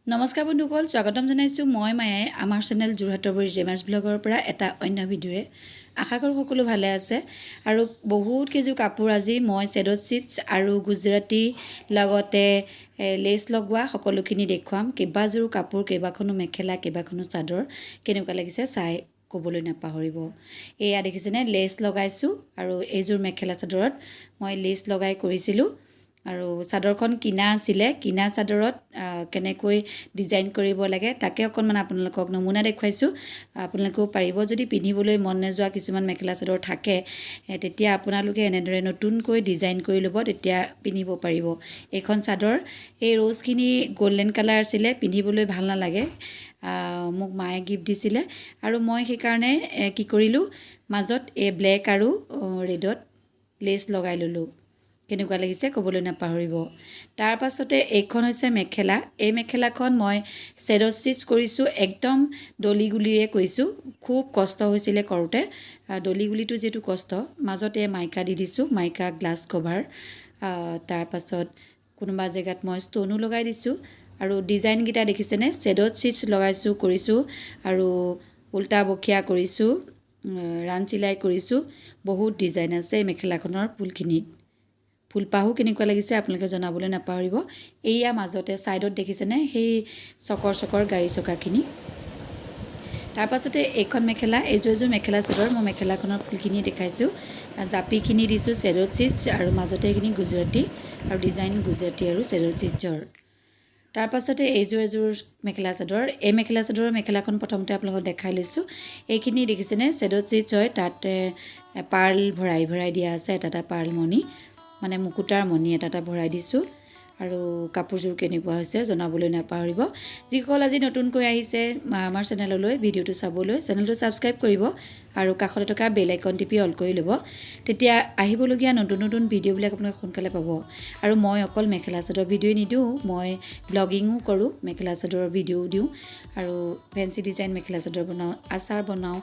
নমস্কাৰ বন্ধুসকল, স্বাগতম জনাইছোঁ। মই মায়াই আমাৰ চেনেল যোৰহাটৰ বৰী জেমাৰ্ছ ব্লগৰ পৰা এটা অন্য ভিডিঅ'ৰে। আশা কৰোঁ সকলো ভালে আছে আৰু বহুত কেইযোৰ কাপোৰ আজি মই শ্বেডত ষ্টিচ আৰু গুজৰাটী লগতে লেচ লগোৱা সকলোখিনি দেখুৱাম। কেইবাযোৰো কাপোৰ, কেইবাখনো মেখেলা, কেইবাখনো চাদৰ কেনেকুৱা লাগিছে চাই ক'বলৈ নাপাহৰিব। এয়া দেখিছেনে, লেচ লগাইছোঁ আৰু এইযোৰ মেখেলা চাদৰত মই লেচ লগাই কৰিছিলোঁ আৰু চাদৰখন কিনা আছিলে। কিনা চাদৰত কেনেকৈ ডিজাইন কৰিব লাগে তাকে অকণমান আপোনালোকক নমুনা দেখুৱাইছোঁ। আপোনালোকেও পাৰিব, যদি পিন্ধিবলৈ মন নোযোৱা কিছুমান মেখেলা চাদৰ থাকে তেতিয়া আপোনালোকে এনেদৰে নতুনকৈ ডিজাইন কৰি ল'ব, তেতিয়া পিন্ধিব পাৰিব। এইখন চাদৰ এই ৰ'জখিনি গল্ডেন কালাৰ আছিলে, পিন্ধিবলৈ ভাল নালাগে। মোক মায়ে গিফ্ট দিছিলে আৰু মই সেইকাৰণে কি কৰিলোঁ, মাজত এই ব্লেক আৰু ৰেডত লেচ লগাই ল'লোঁ। কেনেকুৱা লাগিছে ক'বলৈ নাপাহৰিব। তাৰ পাছতে এইখন হৈছে মেখেলা। এই মেখেলাখন মই শ্বেডত ষ্টিচ কৰিছোঁ, একদম দলি গুলিৰে কৰিছোঁ। খুব কষ্ট হৈছিলে কৰোঁতে, দলি গুলিটো যিহেতু কষ্ট, মাজতে মাইকা দি দিছোঁ, মাইকা গ্লাছ কভাৰ। তাৰ পাছত কোনোবা জেগাত মই ষ্টনো লগাই দিছোঁ আৰু ডিজাইনকেইটা দেখিছেনে, শ্বেডত ষ্টিচ লগাইছোঁ কৰিছোঁ আৰু উল্টা বখীয়া কৰিছোঁ, ৰাণ চিলাই কৰিছোঁ। বহুত ডিজাইন আছে এই মেখেলাখনৰ ফুলখিনিত। ফুলপাহো কেনেকুৱা লাগিছে আপোনালোকে জনাবলৈ নাপাহৰিব। এইয়া মাজতে ছাইডত দেখিছেনে সেই চকৰ গাড়ী চকাখিনি। তাৰ পাছতে এইখন মেখেলা, এইযোৰ মেখেলা চাদৰ। মই মেখেলাখনৰ ফুলখিনি দেখাইছোঁ, জাপিখিনি দিছোঁ শ্বেডত ষ্টিচ আৰু মাজতে এইখিনি গুজৰাটী আৰু ডিজাইন গুজৰাটী আৰু শ্বেডত ষ্টিচৰ। তাৰ পাছতে এইযোৰ মেখেলা চাদৰ। এই মেখেলা চাদৰৰ মেখেলাখন প্ৰথমতে আপোনালোকক দেখাই লৈছোঁ। এইখিনি দেখিছেনে শ্বেডত ষ্টিচ হয়, তাতে পাৰ্ল ভৰাই দিয়া আছে, এটা পাৰ্ল মণি, মানে মুকুতাৰ মণি এটা ভৰাই দিছোঁ। আৰু কাপোৰযোৰ কেনেকুৱা হৈছে জনাবলৈ নাপাহৰিব। যিসকল আজি নতুনকৈ আহিছে আমাৰ চেনেললৈ ভিডিঅ'টো চাবলৈ, চেনেলটো ছাবস্ক্ৰাইব কৰিব আৰু কাষতে থকা বেল আইকন টিপি অল কৰি ল'ব, তেতিয়া আহিবলগীয়া নতুন ভিডিঅ'বিলাক আপোনালোকে সোনকালে পাব। আৰু মই অকল মেখেলা চাদৰ ভিডিঅ'ই নিদিওঁ, মই ব্লগিঙো কৰোঁ, মেখেলা চাদৰৰ ভিডিঅ'ও দিওঁ আৰু ফেঞ্চি ডিজাইন মেখেলা চাদৰ বনাওঁ, আচাৰ বনাওঁ,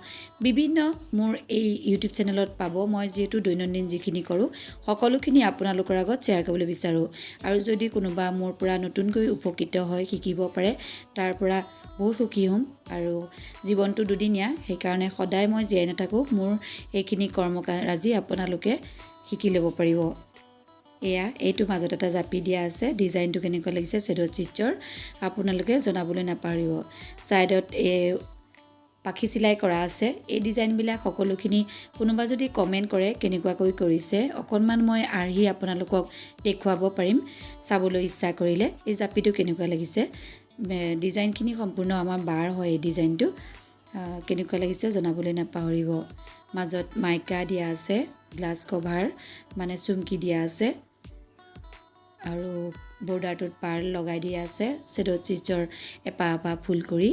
বিভিন্ন মোৰ এই ইউটিউব চেনেলত পাব। মই যিহেতু দৈনন্দিন যিখিনি কৰোঁ সকলোখিনি আপোনালোকৰ আগত শ্বেয়াৰ কৰিবলৈ বিচাৰোঁ। আৰু যদি কোনোবা মোৰ পৰা নতুনকৈ উপকৃত হয়, শিকিব পাৰে, তাৰ পৰা বহুত সুখী হ'ম। আৰু জীৱনটো দুদিনীয়া, সেইকাৰণে সদায় মই জীয়াই নাথাকোঁ, মোৰ এইখিনি কৰ্মৰাজি আপোনালোকে শিকি ল'ব পাৰিব। এইটো মাজত এটা জাপি দিয়া আছে, ডিজাইনটো কেনেকুৱা লাগিছে শ্বেডত ষ্টিচৰ আপোনালোকে জনাবলৈ নাপাহৰিব। ছাইডত পাখি চিলাই কৰা আছে। এই ডিজাইনবিলাক সকলোখিনি কোনোবা যদি কমেণ্ট কৰে কেনেকুৱাকৈ কৰিছে, অকণমান মই আৰ্হি আপোনালোকক দেখুৱাব পাৰিম চাবলৈ ইচ্ছা কৰিলে। এই জাপিটো কেনেকুৱা লাগিছে, ডিজাইনখিনি সম্পূৰ্ণ আমাৰ বাৰ হয়। এই ডিজাইনটো কেনেকুৱা লাগিছে জনাবলৈ নাপাহৰিব। মাজত মাইকা দিয়া আছে, গ্লাছ কভাৰ মানে চুমকি দিয়া আছে আৰু বৰ্ডাৰটোত পাৰ্ল লগাই দিয়া আছে, শ্বেডত ষ্টিচৰ এপাহ ফুল কৰি।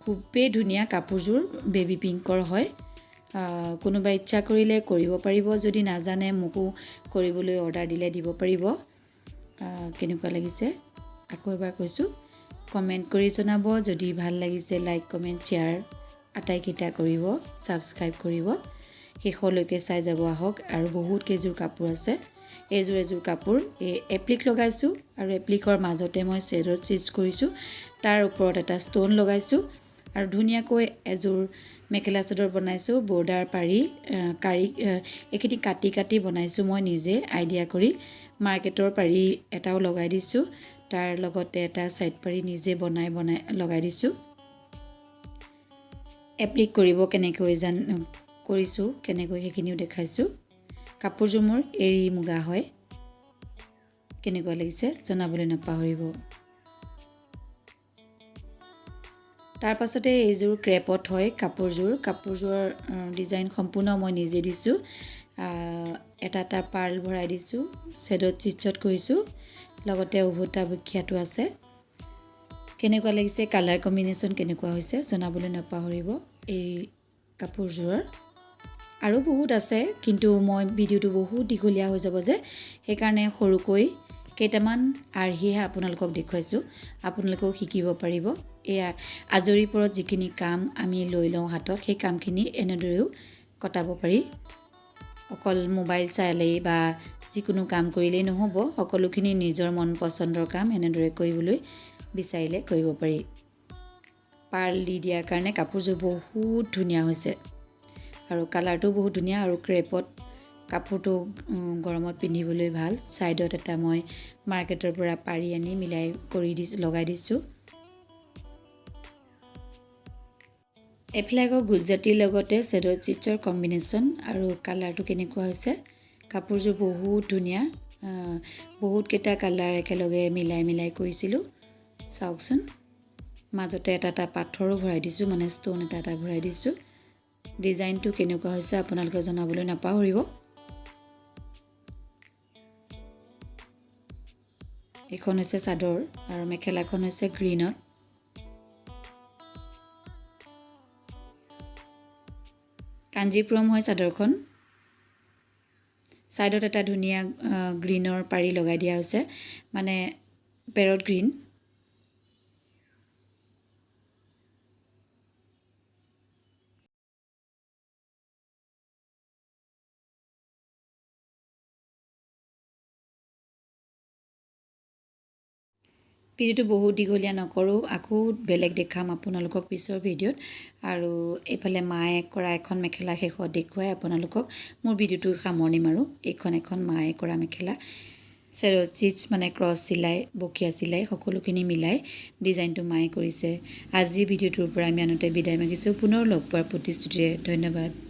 খুবেই ধুনীয়া কাপোৰযোৰ, বেবী পিংকৰ হয়। কোনোবা ইচ্ছা কৰিলে কৰিব পাৰিব, যদি নাজানে মোকো কৰিবলৈ অৰ্ডাৰ দিলে দিব পাৰিব। কেনেকুৱা লাগিছে আকৌ এবাৰ কৈছোঁ, কমেণ্ট কৰি জনাব। যদি ভাল লাগিছে লাইক কমেণ্ট শ্বেয়াৰ আটাইকেইটা কৰিব, ছাবস্ক্ৰাইব কৰিব, শেষলৈকে চাই যাব আহক। আৰু বহুত কেইযোৰ কাপোৰ আছে। এযোৰ কাপোৰ এপ্লিক লগাইছোঁ আৰু এপ্লিকৰ মাজতে মই শ্বেডত ষ্টিচ কৰিছোঁ, তাৰ ওপৰত এটা ষ্ট'ন লগাইছোঁ আৰু ধুনীয়াকৈ এযোৰ মেখেলা চাদৰ বনাইছোঁ। বৰ্ডাৰ পাৰি এইখিনি কাটি বনাইছোঁ মই নিজে আইডিয়া কৰি। মাৰ্কেটৰ পাৰি এটাও লগাই দিছোঁ, তাৰ লগতে এটা ছাইড পাৰি নিজে বনাই লগাই দিছোঁ। এপ্লিক কৰিব কেনেকৈ কৰিছোঁ, কেনেকৈ সেইখিনিও দেখাইছোঁ। কাপোৰযোৰ মোৰ এৰী মুগা হয়। কেনেকুৱা লাগিছে জনাবলৈ নাপাহৰিব। তাৰ পাছতে এইযোৰ ক্ৰেপত হয় কাপোৰযোৰৰ ডিজাইন সম্পূৰ্ণ মই নিজে দিছোঁ। এটা পাৰ্ল ভৰাই দিছোঁ, শ্বেডত ষ্টিচত কৰিছোঁ, লগতে উভতা বখীয়াটো আছে। কেনেকুৱা লাগিছে, কালাৰ কম্বিনেশ্যন কেনেকুৱা হৈছে জনাবলৈ নাপাহৰিব এই কাপোৰযোৰৰ। আৰু বহুত আছে, কিন্তু মই ভিডিঅ'টো বহুত দীঘলীয়া হৈ যাব যে, সেইকাৰণে সৰুকৈ কেইটামান আৰ্হিহে আপোনালোকক দেখুৱাইছোঁ, আপোনালোকেও শিকিব পাৰিব। এয়া আজৰি পৰত যিখিনি কাম আমি লৈ লওঁ হাতত, সেই কামখিনি এনেদৰেও কটাব পাৰি। অকল মোবাইল চালেই বা যিকোনো কাম কৰিলেই নহ'ব, সকলোখিনি নিজৰ মন পচন্দৰ কাম এনেদৰে কৰিবলৈ বিচাৰিলে কৰিব পাৰি। পাৰ্ল দি দিয়াৰ কাৰণে কাপোৰযোৰ বহুত ধুনীয়া হৈছে আৰু কালাৰটো বহুত ধুনীয়া আৰু ক্ৰেপত কাপোৰটো গৰমত পিন্ধিবলৈ ভাল। ছাইডত এটা মই মাৰ্কেটৰ পৰা পাৰি আনি মিলাই কৰি লগাই দিছোঁ। এইফালে আকৌ গুজৰাটীৰ লগতে চেডৰ চিটছৰ কম্বিনেশ্যন আৰু কালাৰটো কেনেকুৱা হৈছে। কাপোৰযোৰ বহুত ধুনীয়া, বহুতকেইটা কালাৰ একেলগে মিলাই কৰিছিলোঁ। চাওকচোন, মাজতে এটা পাথৰো ভৰাই দিছোঁ, মানে ষ্ট'ন এটা ভৰাই দিছোঁ। ডিজাইনটো কেনেকুৱা হৈছে আপোনালোকে জনাবলৈ নাপাহৰিব। এইখন হৈছে চাদৰ আৰু মেখেলাখন হৈছে গ্ৰীণত। কাঞ্জিপুৰম হয় চাদৰখন। ছাইডত এটা ধুনীয়া গ্ৰীণৰ পাৰি লগাই দিয়া হৈছে, মানে পেৰট গ্ৰীণ। ভিডিঅ'টো বহুত দীঘলীয়া নকৰোঁ, আকৌ বেলেগ দেখাম আপোনালোকক পিছৰ ভিডিঅ'ত। আৰু এইফালে মায়ে কৰা এখন মেখেলা শেষত দেখুৱাই আপোনালোকক মোৰ ভিডিঅ'টো সামৰণি মাৰোঁ। এখন মায়ে কৰা মেখেলা, চেৰ ষ্টিচ মানে ক্ৰছ চিলাই, বকিয়া চিলাই সকলোখিনি মিলাই ডিজাইনটো মায়ে কৰিছে। আজি ভিডিঅ'টোৰ পৰা আমি আনোতে বিদায় মাগিছোঁ। পুনৰ লগ পোৱাৰ প্ৰতিশ্ৰুতিৰে ধন্যবাদ।